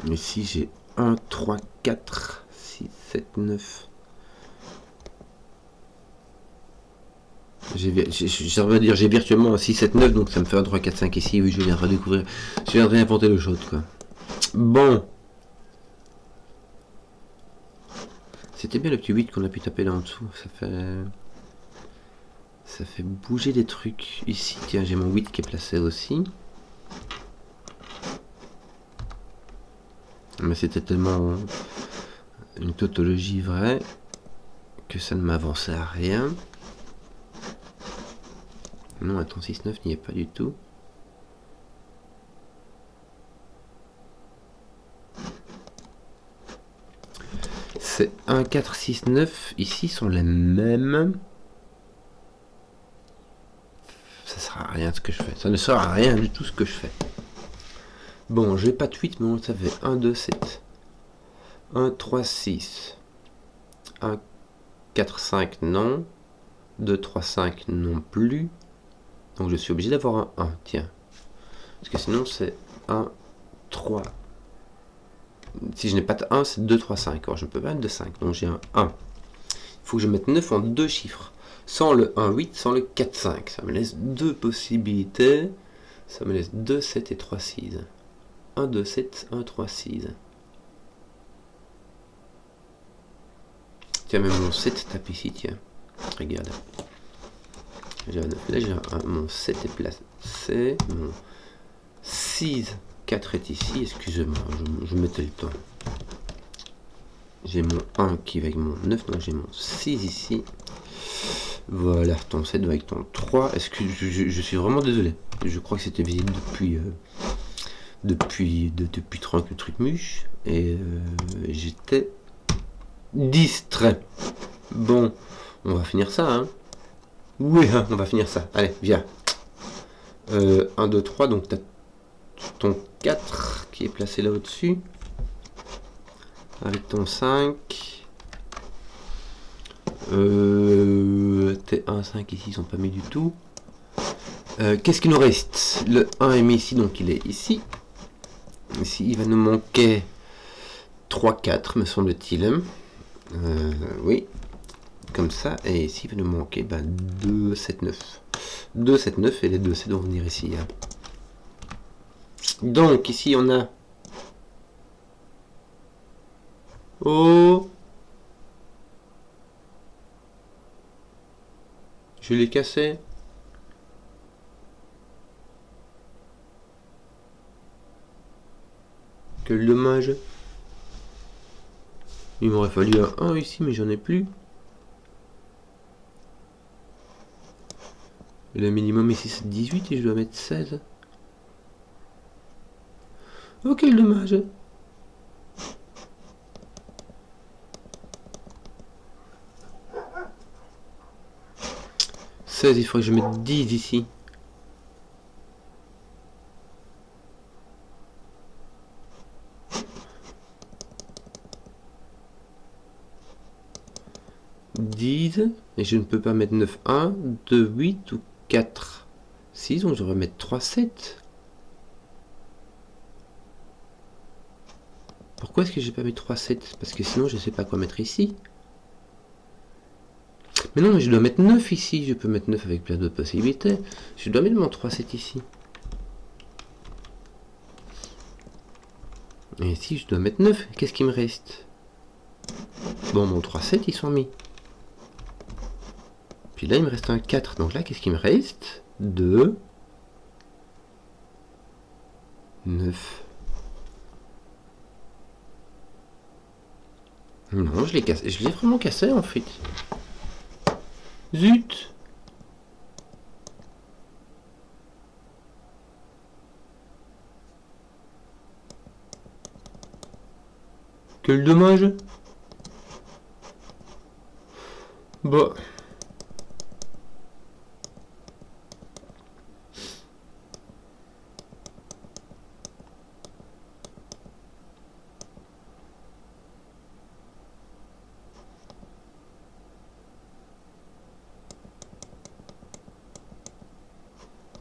Speaker 1: Ici, j'ai 1, 3, 4, 6, 7, 9. J'ai virtuellement un 6, 7, 9, donc ça me fait un 3, 4, 5 ici. Oui, je viens de redécouvrir. Je viens de réinventer le chose, quoi. Bon. C'était bien le petit 8 qu'on a pu taper là en dessous. Ça fait bouger des trucs. Ici, tiens, j'ai mon 8 qui est placé aussi. Mais c'était tellement une tautologie vraie que ça ne m'avançait à rien. Non, attends, 6-9 n'y est pas du tout. C'est 1, 4, 6, 9. Ici sont les mêmes. Ça sert à rien ce que je fais. Ça ne sert à rien du tout ce que je fais. Bon, j'ai pas de 8, mais ça fait 1, 2, 7. 1, 3, 6. 1, 4, 5, non. 2, 3, 5, non plus. Donc je suis obligé d'avoir un 1, tiens. Parce que sinon c'est 1, 3. Si je n'ai pas de 1, c'est 2, 3, 5. Alors je ne peux pas mettre de 5, donc j'ai un 1. Il faut que je mette 9 en deux chiffres. Sans le 1, 8, sans le 4, 5. Ça me laisse deux possibilités. Ça me laisse 2, 7 et 3, 6. 1, 2, 7, 1, 3, 6. Tiens, même mon 7 tape ici, tiens. Regarde. Là, j'ai mon 7 est placé. Mon 6, 4 est ici. Excusez-moi, je mettais le temps. J'ai mon 1 qui est avec mon 9, donc j'ai mon 6 ici. Voilà, ton 7 avec ton 3. Est-ce que je suis vraiment désolé. Je crois que c'était visible depuis 30 trucs mûches. Et j'étais distrait. Bon, on va finir ça, hein. Oui, hein, on va finir ça. Allez, viens. 1, 2, 3, donc tu as ton 4 qui est placé là au-dessus. Avec ton 5. Tes 1, 5 ici, ils sont pas mis du tout. Qu'est-ce qu'il nous reste? Le 1 est mis ici, donc il est ici. Ici, il va nous manquer 3, 4, me semble-t-il. Oui. Comme ça, et ici il va nous manquer 2, 7, 9. 2, 7, 9, et les 2 7 vont venir ici. Hein. Donc ici on a... Oh, je l'ai cassé. Quel dommage. Il m'aurait fallu un 1 ici, mais j'en ai plus. Le minimum ici c'est 18 et je dois mettre 16. Oh, quel dommage. Il faudrait que je mette 10 ici. Et je ne peux pas mettre 9, 1, 2, 8 ou 4, 6, donc je devrais mettre 3, 7. Pourquoi est-ce que j'ai pas mis 3, 7? Parce que sinon je sais pas quoi mettre ici. Mais non, mais je dois mettre 9 ici. Je peux mettre 9 avec plein d'autres possibilités. Je dois mettre mon 3, 7 ici. Et ici, je dois mettre 9. Qu'est-ce qui me reste? Bon, mon 3, 7, ils sont mis. Puis là, il me reste un 4. Donc là, qu'est-ce qui me reste? 2, 9. Non, je l'ai cassé. Je l'ai vraiment cassé, en fait. Zut! Quel dommage. Bah.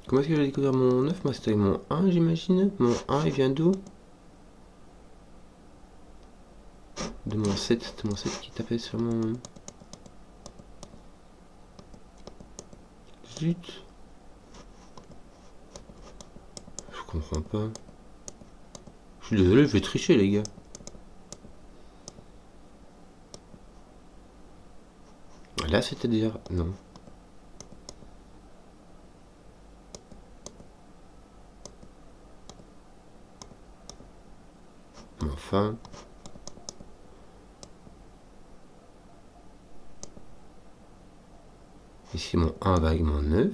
Speaker 1: Comment est-ce que j'ai découvert mon 9? Moi c'était avec mon 1 j'imagine. Mon 1 il vient d'où? De mon 7. De mon 7 qui tapait sur mon... Zut. Je comprends pas. Je suis désolé, je vais tricher les gars. Là c'était déjà... Non. Enfin... Ici mon 1 va avec mon 9.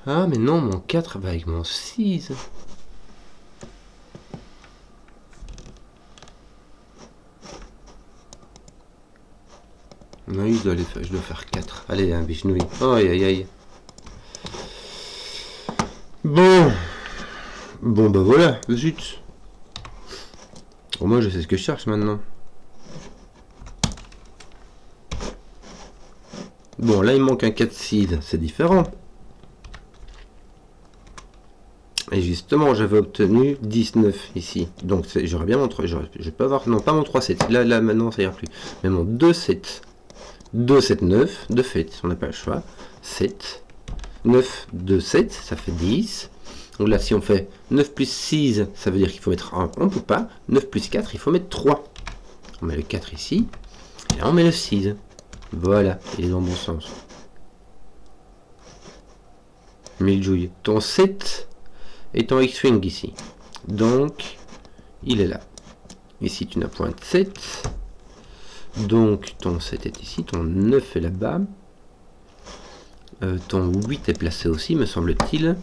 Speaker 1: Ah mais non, mon 4 va avec mon 6. Oui, je dois faire 4. Allez, un bichenouille. Aïe aïe aïe. Bon. Bon bah voilà, zut. Au moins je sais ce que je cherche maintenant. Bon, là il manque un 4-6, c'est différent. Et justement, j'avais obtenu 19 ici. Donc j'aurais bien mon 3. Je peux avoir... Non, pas mon 3-7. Là maintenant ça ira plus. Mais mon 2-7. 2-7-9. De fait, on n'a pas le choix. 7. 9, 2, 7. Ça fait 10. Donc là, si on fait 9 plus 6, ça veut dire qu'il faut mettre 1. On ne peut pas. 9 plus 4, il faut mettre 3. On met le 4 ici. Et là, on met le 6. Voilà, il est dans le bon sens. Miljouille. Ton 7 est en X-Wing ici. Donc, il est là. Ici, tu n'as point de 7. Donc, ton 7 est ici. Ton 9 est là-bas. Ton 8 est placé aussi, me semble-t-il.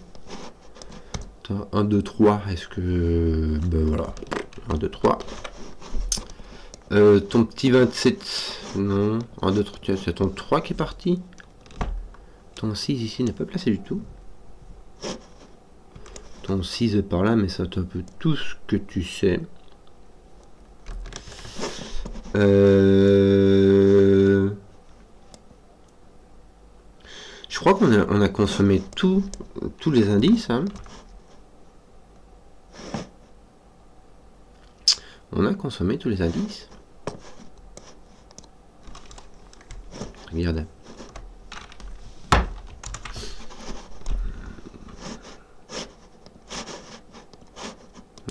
Speaker 1: 1, 2, 3. Est-ce que... Ben voilà. 1, 2, 3. Ton petit 27. Non. 1, 2, 3. C'est ton 3 qui est parti. Ton 6 ici n'est pas placé du tout. Ton 6 est par là, mais c'est un peu tout ce que tu sais. Je crois qu'on a consommé tous les indices. Hein. On a consommé tous les indices. Regarde.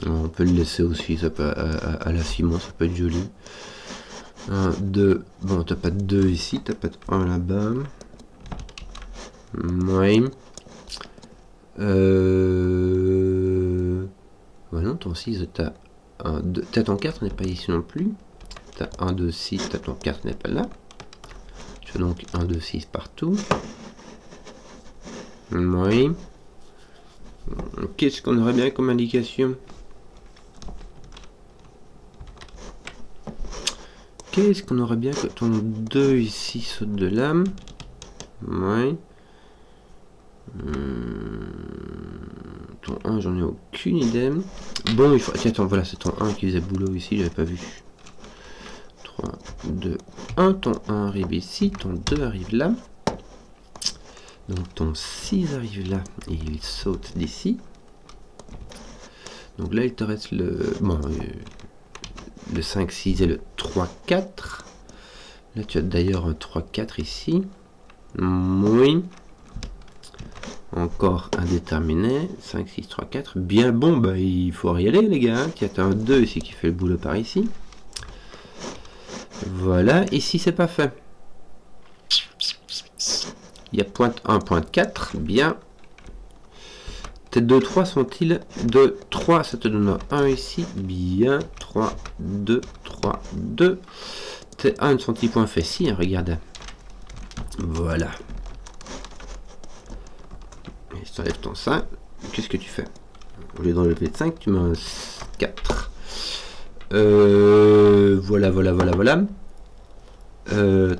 Speaker 1: On peut le laisser aussi, ça peut, à la ciment, ça peut être joli. 1, 2, bon, t'as pas de 2 ici, t'as pas de 1 là-bas. Oui. Ouais, non, ton 6, t'as 1, 2. T'as ton 4 n'est pas ici non plus. T'as 1, 2, 6, t'as ton 4 n'est pas là. Tu as donc 1, 2, 6 partout. Oui. Qu'est-ce qu'on aurait bien comme indication? Qu'est-ce qu'on aurait bien que ton 2 ici saute de l'âme? Oui. Ton 1, j'en ai aucune idée. Bon, il faut... Tiens, attends, voilà, c'est ton 1 qui faisait boulot ici, j'avais pas vu. 3, 2, 1. Ton 1 arrive ici, ton 2 arrive là. Donc ton 6 arrive là et il saute d'ici. Donc là, il te reste le... Bon, le 5, 6 et le 3, 4. Là, tu as d'ailleurs un 3, 4 ici. Oui. Encore indéterminé. 5, 6, 3, 4. Bien bon, bah il faut y aller, les gars. Tu as un 2 ici qui fait le boulot par ici. Voilà. Ici, c'est pas fait. Il y a pointe 1, pointe 4. Bien. Tes 2, 3 sont-ils 2, 3, ça te donne 1 ici. Bien. 3, 2, 3, 2. Tes 1 sont-ils point fait ici, hein, regarde. Voilà. Et si tu enlèves ton 5, qu'est-ce que tu fais? Au lieu d'enlever 5, tu mets un 4. Voilà, voilà, voilà, voilà.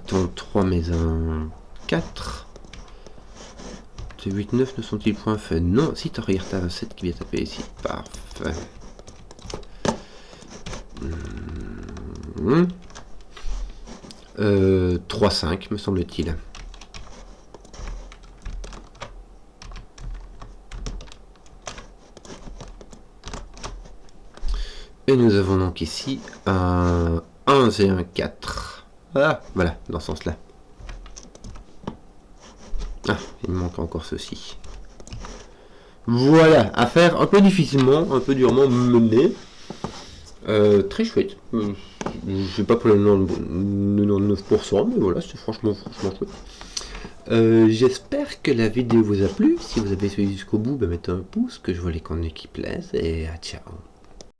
Speaker 1: Ton 3 mais un 4. Tes 8, 9 ne sont-ils point faits? Non, si tu regardes, t'as un 7 qui vient taper ici. Parfait. 3, 5 me semble-t-il. Et nous avons donc ici un 1 et un 4. Ah, voilà, dans ce sens-là. Ah, il me manque encore ceci. Voilà, à faire un peu difficilement, un peu durement mené. Très chouette. Je sais pas pour le 99%, mais voilà, c'est franchement chouette. J'espère que la vidéo vous a plu. Si vous avez suivi jusqu'au bout, mettez un pouce, que je vois les contenus qui plaisent, et à ciao.